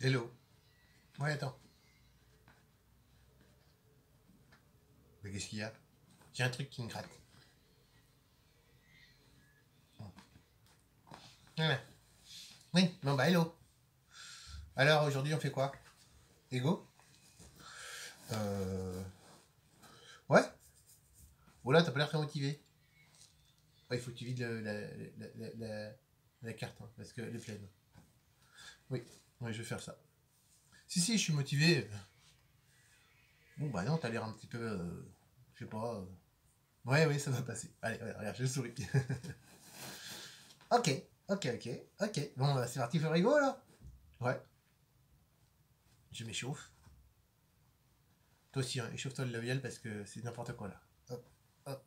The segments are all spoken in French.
Hello. Ouais, attends. Mais qu'est-ce qu'il y a? J'ai un truc qui me gratte. Voilà. Oui, bon bah hello. Alors aujourd'hui on fait quoi? Ego? Euh... Ouais? Oh là, t'as pas l'air très motivé. Ouais, il faut que tu vides la carte, hein, parce qu'elle est pleine. Oui, ouais, je vais faire ça. Si, je suis motivé. Bon bah non, t'as l'air un petit peu... je sais pas... Ouais, ça va passer. Allez, regarde, je souris. Ok, ok. Bon, bah, c'est parti, Florigo, là. Ouais, je m'échauffe. Toi aussi, hein, échauffe-toi le labial parce que c'est n'importe quoi, là. Hop, hop,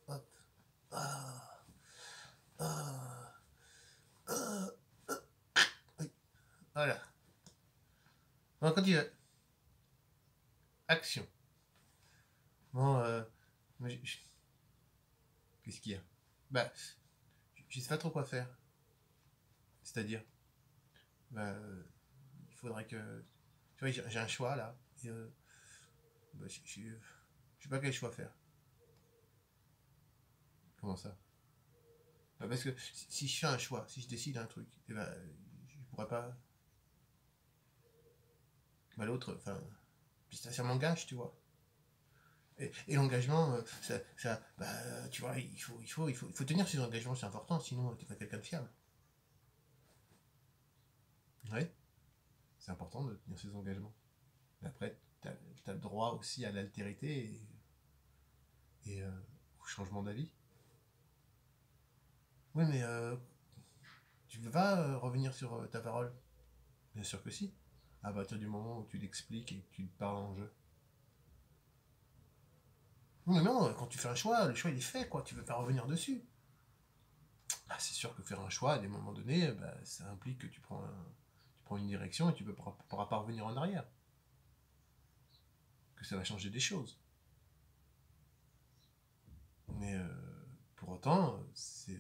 hop. Ah, ah, ah, oui, voilà. Bon, quand tu veux. Action. Bon, qu'est-ce qu'il y a? Bah, je sais pas trop quoi faire. C'est-à-dire, bah, il faudrait que... Tu vois, j'ai un choix, là. Et, bah, je sais pas quel choix faire. Comment ça? Bah, parce que si je fais un choix, si je décide un truc, et bah, je pourrais pas... Bah, l'autre, enfin... Puis ça m'engage, tu vois. Et l'engagement, bah, tu vois, il faut tenir ses engagements, c'est important, sinon t'es pas quelqu'un de fiable. Ouais, c'est important de tenir ses engagements. Mais après, t'as le droit aussi à l'altérité et au changement d'avis. Oui, mais tu veux pas revenir sur ta parole? Bien sûr que si. À partir du moment où tu l'expliques et que tu te parles en jeu. Non, mais non, quand tu fais un choix, le choix il est fait, quoi. Tu veux pas revenir dessus. Bah, c'est sûr que faire un choix, à des moments donnés, bah, ça implique que tu prends une direction et tu ne pourras pas revenir en arrière. Que ça va changer des choses. Mais pour autant, c'est...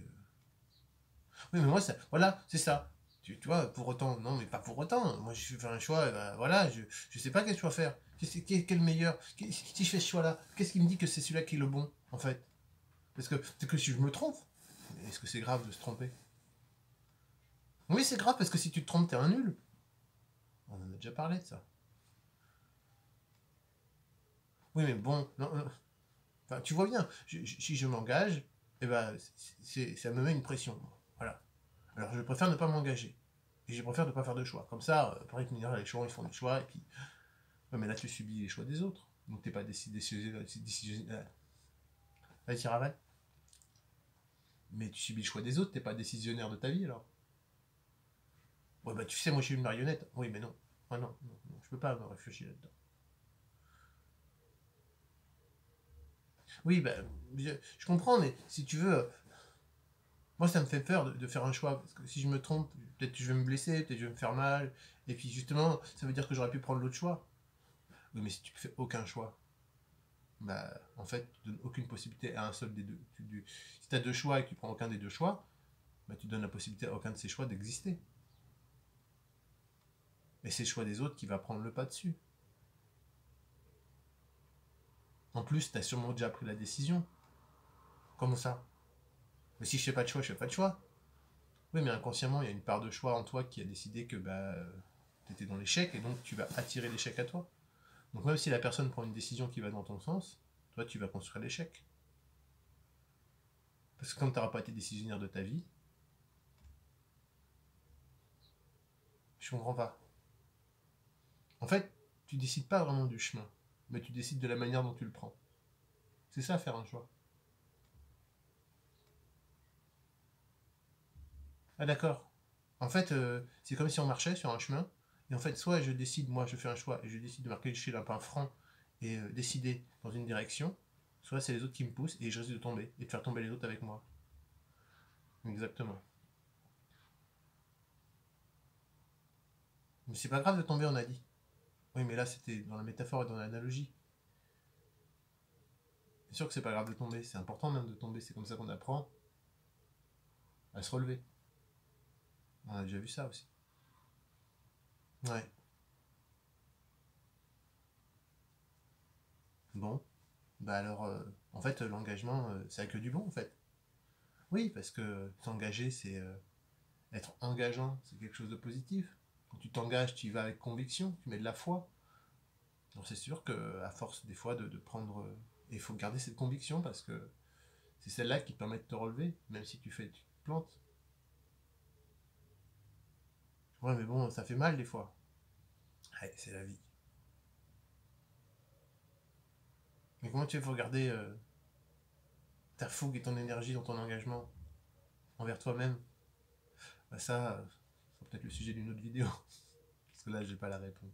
Oui, mais moi, voilà, c'est ça. Tu vois, pour autant, non, mais pas pour autant. Moi, je fais un choix, et ben, voilà, je sais pas quel choix faire. Quel meilleur? Si je fais ce choix-là, qu'est-ce qui me dit que c'est celui-là qui est le bon, en fait? Parce que c'est que si je me trompe, est-ce que c'est grave de se tromper? Oui, c'est grave, parce que si tu te trompes, t'es un nul. On en a déjà parlé de ça. Oui, mais bon, non, enfin, tu vois bien, si je m'engage, eh ben, ça me met une pression. Voilà. Alors je préfère ne pas m'engager. Et je préfère ne pas faire de choix. Comme ça, pareil que les choix, ils font des choix, et puis... Ouais, mais là, tu subis les choix des autres. Donc t'es pas décisionnaire. Allez, tire aval. Mais tu subis le choix des autres, t'es pas décisionnaire de ta vie, alors. Ouais, bah tu sais, moi je suis une marionnette. Oui, mais non. Ah non, je peux pas me réfléchir là-dedans. Oui, bah, je comprends, mais si tu veux, moi, ça me fait peur de faire un choix, parce que si je me trompe, peut-être que je vais me blesser, peut-être que je vais me faire mal, et puis justement, ça veut dire que j'aurais pu prendre l'autre choix. Oui, mais si tu fais aucun choix, bah, en fait, tu donnes aucune possibilité à un seul des deux. Si tu as deux choix et que tu prends aucun des deux choix, bah, tu donnes la possibilité à aucun de ces choix d'exister. Et c'est le choix des autres qui va prendre le pas dessus. En plus, tu as sûrement déjà pris la décision. Comment ça? Mais si je fais pas de choix, je fais pas de choix. Oui, mais inconsciemment, il y a une part de choix en toi qui a décidé que bah, tu étais dans l'échec et donc tu vas attirer l'échec à toi. Donc même si la personne prend une décision qui va dans ton sens, toi tu vas construire l'échec. Parce que comme tu n'auras pas été décisionnaire de ta vie, je comprends pas. En fait, tu décides pas vraiment du chemin, mais tu décides de la manière dont tu le prends. C'est ça faire un choix. Ah d'accord. En fait, c'est comme si on marchait sur un chemin, et en fait, soit je décide, moi je fais un choix, et je décide de marquer chez un franc et décider dans une direction, soit c'est les autres qui me poussent, et je risque de tomber, et de faire tomber les autres avec moi. Exactement. Mais c'est pas grave de tomber, on a dit. Oui, mais là c'était dans la métaphore et dans l'analogie. C'est sûr que c'est pas grave de tomber, c'est important même de tomber, c'est comme ça qu'on apprend à se relever. On a déjà vu ça aussi. Ouais. Bon, bah alors, en fait, l'engagement, ça que du bon, en fait. Oui, parce que s'engager, c'est être engageant, c'est quelque chose de positif. Quand tu t'engages, tu y vas avec conviction, tu mets de la foi. Donc c'est sûr que à force des fois de prendre... il faut garder cette conviction parce que c'est celle-là qui te permet de te relever, même si tu te plantes. Ouais, mais bon, ça fait mal des fois. Ouais, c'est la vie. Mais comment tu fais pour garder ta fougue et ton énergie dans ton engagement envers toi-même? Bah ça, c'est peut-être le sujet d'une autre vidéo. Parce que là, j'ai pas la réponse.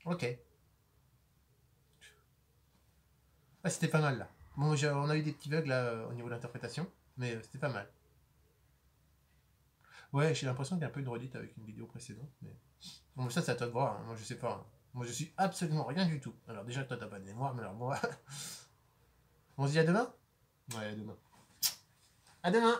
Ok. Ah, c'était pas mal là. Bon, on a eu des petits bugs là au niveau de l'interprétation, mais c'était pas mal. Ouais, j'ai l'impression qu'il y a un peu une redite avec une vidéo précédente, mais bon, ça c'est à toi de voir, hein. Moi je sais pas, hein. Moi je suis absolument rien du tout. Alors déjà toi t'as pas de mémoire, mais alors moi... On se dit à demain. Ouais, à demain. À demain.